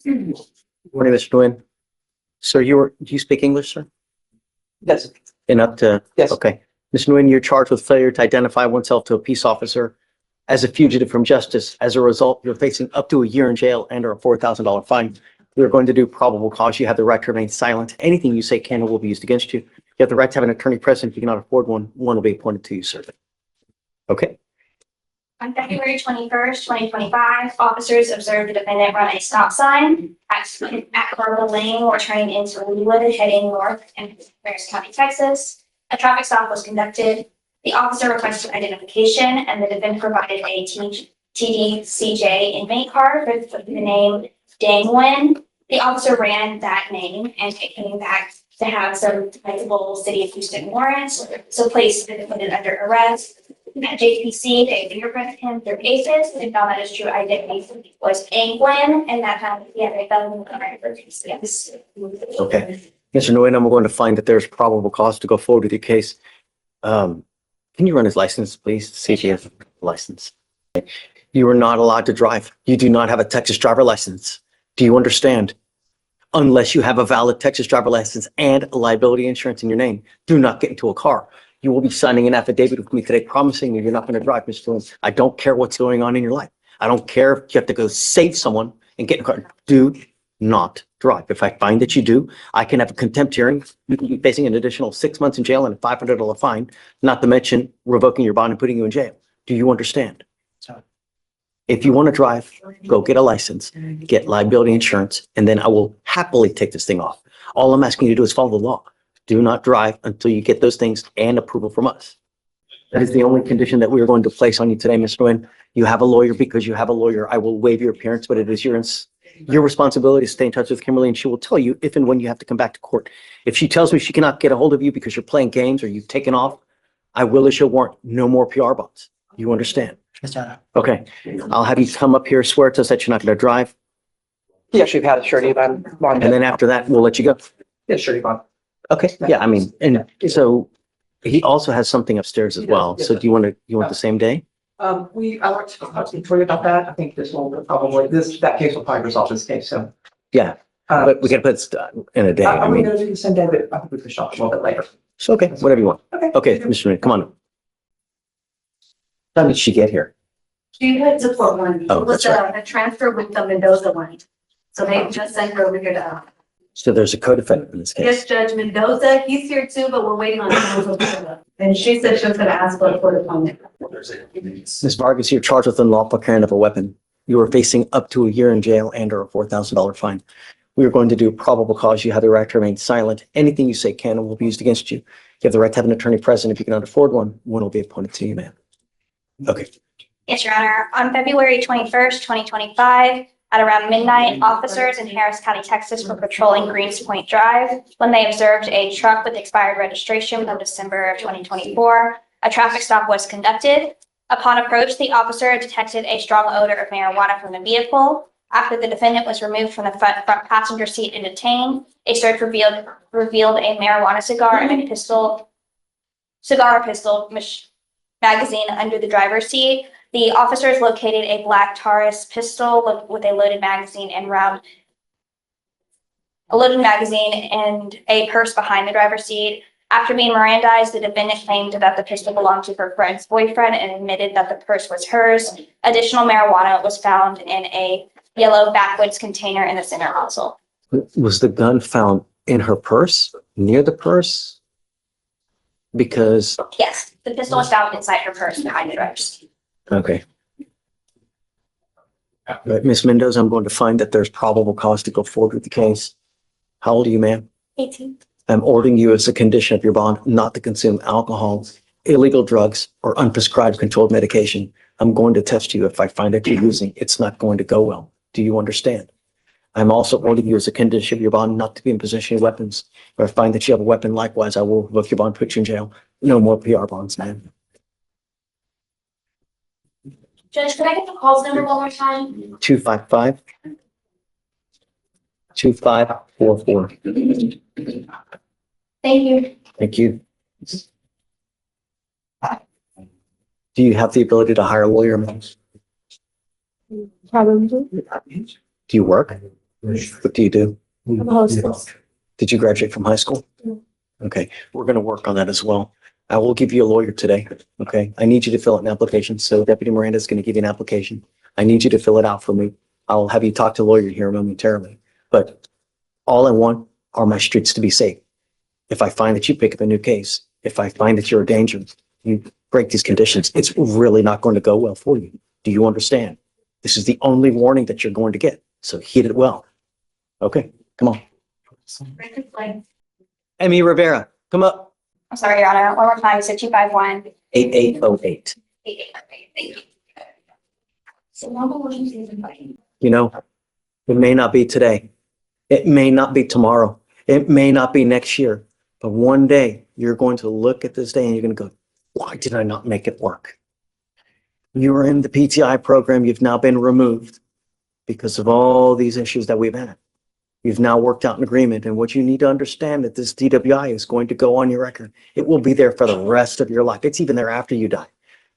Morning, Mr. Nguyen. So do you speak English, sir? Yes. Enough to? Yes. Okay. Mr. Nguyen, you're charged with failure to identify oneself to a peace officer as a fugitive from justice. As a result, you're facing up to a year in jail and or a $4,000 fine. We're going to do probable cause. You have the right to remain silent. Anything you say can or will be used against you. You have the right to have an attorney present. If you cannot afford one, one will be appointed to you, sir. Okay. On February 21st, 2025, officers observed the defendant run a stop sign at Carmel Lane or turning into Leewood heading north in Ferris County, Texas. A traffic stop was conducted. The officer requested identification and the defendant provided a TDCJ inmate card with the name Dangwin. The officer ran that name and came back to have some multiple City of Houston warrants, so placed the defendant under arrest. At JPC, they fingerprinted him through ACES and found that his true identity was Dangwin, and that found he had a felony warrant for yes. Okay. Mr. Nguyen, I'm going to find that there's probable cause to go forward with your case. Can you run his license, please? See if he has a license. You are not allowed to drive. You do not have a Texas driver license. Do you understand? Unless you have a valid Texas driver license and liability insurance in your name, do not get into a car. You will be signing an affidavit with me today promising you you're not going to drive, Mr. Nguyen. I don't care what's going on in your life. I don't care if you have to go save someone and get in a car. Do not drive. If I find that you do, I can have a contempt hearing. You can be facing an additional 6 months in jail and a $500 fine, not to mention revoking your bond and putting you in jail. Do you understand? If you want to drive, go get a license, get liability insurance, and then I will happily take this thing off. All I'm asking you to do is follow the law. Do not drive until you get those things and approval from us. That is the only condition that we are going to place on you today, Mr. Nguyen. You have a lawyer because you have a lawyer. I will waive your appearance, but it is your responsibility to stay in touch with Kimberly, and she will tell you if and when you have to come back to court. If she tells me she cannot get a hold of you because you're playing games or you've taken off, I will issue a warrant. No more PR bonds. You understand? Yes, sir. Okay. I'll have you come up here, swear to us that you're not going to drive, Yes, we've had a surety bond. and then after that, we'll let you go. Yes, surety bond. Okay. Yeah, I mean, and so he also has something upstairs as well. So do you want the same day? I want to talk to you about that. I think this will probably, that case will probably resolve this case, so. Yeah, but we can put it in a day. I I'm mean, gonna do the same day, but I think we can talk a little bit later. so okay, whatever you want. Okay. Okay, Mr. Nguyen, come on. What time did she get here? She had to put one. Oh, It was that's right. a transfer with the Mendoza one. So they just sent her over here to, So there's a co-defendant in this yes, case. Judge Mendoza, he's here too, but we're waiting on him. And she said she was gonna ask for a court appointment. Ms. Vargas, you're charged with unlawful carrying of a weapon. You are facing up to a year in jail and or a $4,000 fine. We are going to do probable cause. You have the right to remain silent. Anything you say can and will be used against you. You have the right to have an attorney present. If you cannot afford one, one will be appointed to you, ma'am. Okay. Yes, Your Honor. On February 21st, 2025, at around midnight, officers in Harris County, Texas were patrolling Greens Point Drive when they observed a truck with expired registration from December of 2024. A traffic stop was conducted. Upon approach, the officer detected a strong odor of marijuana from the vehicle. After the defendant was removed from the front passenger seat and detained, a search revealed a marijuana cigar and a cigar pistol magazine under the driver's seat. The officers located a black Taurus pistol with a loaded magazine and a purse behind the driver's seat. After being Mirandized, the defendant claimed that the pistol belonged to her friend's boyfriend and admitted that the purse was hers. Additional marijuana was found in a yellow backwoods container in the center console. Was the gun found in her purse, near the purse? Because, Yes, the pistol was found inside her purse behind the driver's seat. okay. Right, Ms. Mendoza, I'm going to find that there's probable cause to go forward with the case. How old are you, ma'am? 18. I'm ordering you as a condition of your bond not to consume alcohol, illegal drugs, or unprescribed controlled medication. I'm going to test you. If I find that you're using, it's not going to go well. Do you understand? I'm also ordering you as a condition of your bond not to be in possession of weapons. If I find that you have a weapon, likewise, I will revoke your bond, put you in jail. No more PR bonds, ma'am. Judge, could I get the calls number one more time? 255 2544. Thank you. Thank you. Do you have the ability to hire a lawyer, ma'am? Probably. Do you work? What do you do? I'm a hostess. Did you graduate from high school? Okay, we're gonna work on that as well. I will give you a lawyer today, okay? I need you to fill out an application, so Deputy Miranda is gonna give you an application. I need you to fill it out for me. I'll have you talk to a lawyer here momentarily, but all I want are my streets to be safe. If I find that you pick up a new case, if I find that you're a danger, you break these conditions, it's really not going to go well for you. Do you understand? This is the only warning that you're going to get, so heed it well. Okay, come on. Emmy Rivera, come up. I'm sorry, Your Honor. One more time. So 251. 8808. 8808. Thank you. So normal motions is inviting. You know, it may not be today. It may not be tomorrow. It may not be next year. But one day you're going to look at this day and you're going to go, why did I not make it work? You were in the PTI program. You've now been removed because of all these issues that we've had. You've now worked out an agreement. And what you need to understand that this DWI is going to go on your record. It will be there for the rest of your life. It's even there after you die.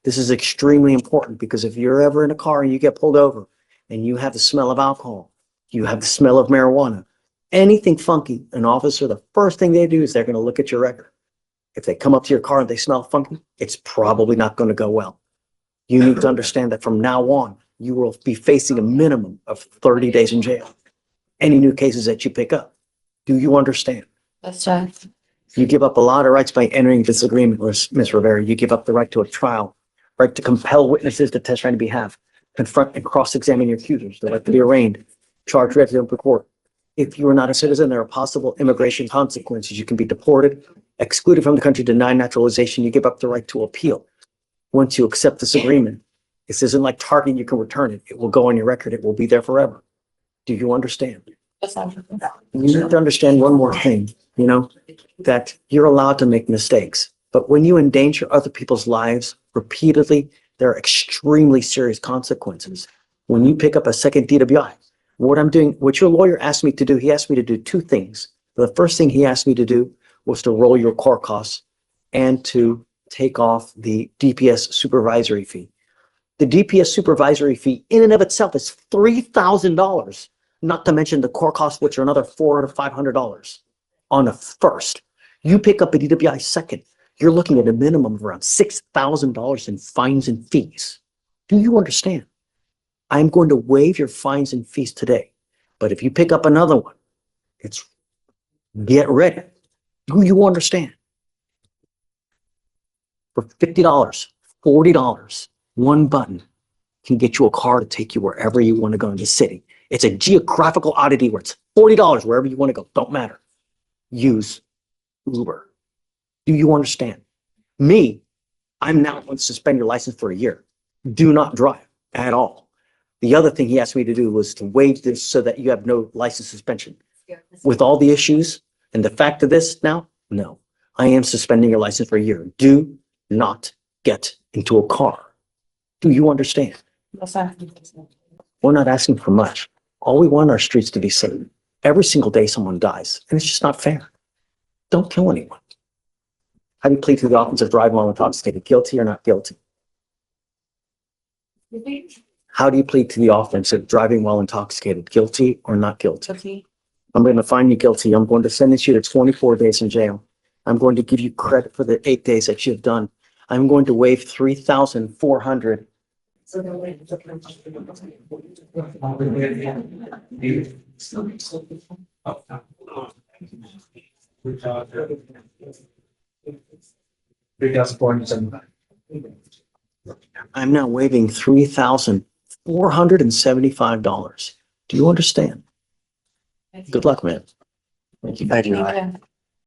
This is extremely important because if you're ever in a car and you get pulled over and you have the smell of alcohol, you have the smell of marijuana, anything funky, an officer, the first thing they do is they're going to look at your record. If they come up to your car and they smell funky, it's probably not going to go well. You need to understand that from now on, you will be facing a minimum of 30 days in jail. Any new cases that you pick up. Do you understand? That's right. You give up a lot of rights by entering this agreement, Ms. Rivera. You give up the right to a trial, right to compel witnesses to testify on your behalf, confront and cross-examine your accusers, the right to be arraigned, charged directly in court. If you are not a citizen, there are possible immigration consequences. You can be deported, excluded from the country, denied naturalization. You give up the right to appeal. Once you accept this agreement, this isn't like Target, you can return it. It will go on your record. It will be there forever. Do you understand? You need to understand one more thing, you know, that you're allowed to make mistakes. But when you endanger other people's lives repeatedly, there are extremely serious consequences. When you pick up a second DWI, what I'm doing, what your lawyer asked me to do, he asked me to do two things. The first thing he asked me to do was to roll your court costs and to take off the DPS supervisory fee. The DPS supervisory fee in and of itself is $3,000, not to mention the court costs, which are another $400 to $500 on a first. You pick up a DWI second, you're looking at a minimum of around $6,000 in fines and fees. Do you understand? I'm going to waive your fines and fees today. But if you pick up another one, it's get ready. Do you understand? For $50, $40, one button can get you a car to take you wherever you want to go in the city. It's a geographical oddity where it's $40 wherever you want to go. Don't matter. Use Uber. Do you understand? Me, I'm now going to suspend your license for a year. Do not drive at all. The other thing he asked me to do was to waive this so that you have no license suspension. With all the issues and the fact of this now, no. I am suspending your license for a year. Do not get into a car. Do you understand? Yes, sir. We're not asking for much. All we want are streets to be safe. Every single day someone dies, and it's just not fair. Don't kill anyone. How do you plead to the offense of driving while intoxicated? Guilty or not guilty? How do you plead to the offense of driving while intoxicated? Guilty or not guilty? I'm going to find you guilty. I'm going to sentence you to 24 days in jail. I'm going to give you credit for the 8 days that you've done. I'm going to waive $3,400. I'm now waiving $3,475. Do you understand? Good luck, man. Thank you. Thank you.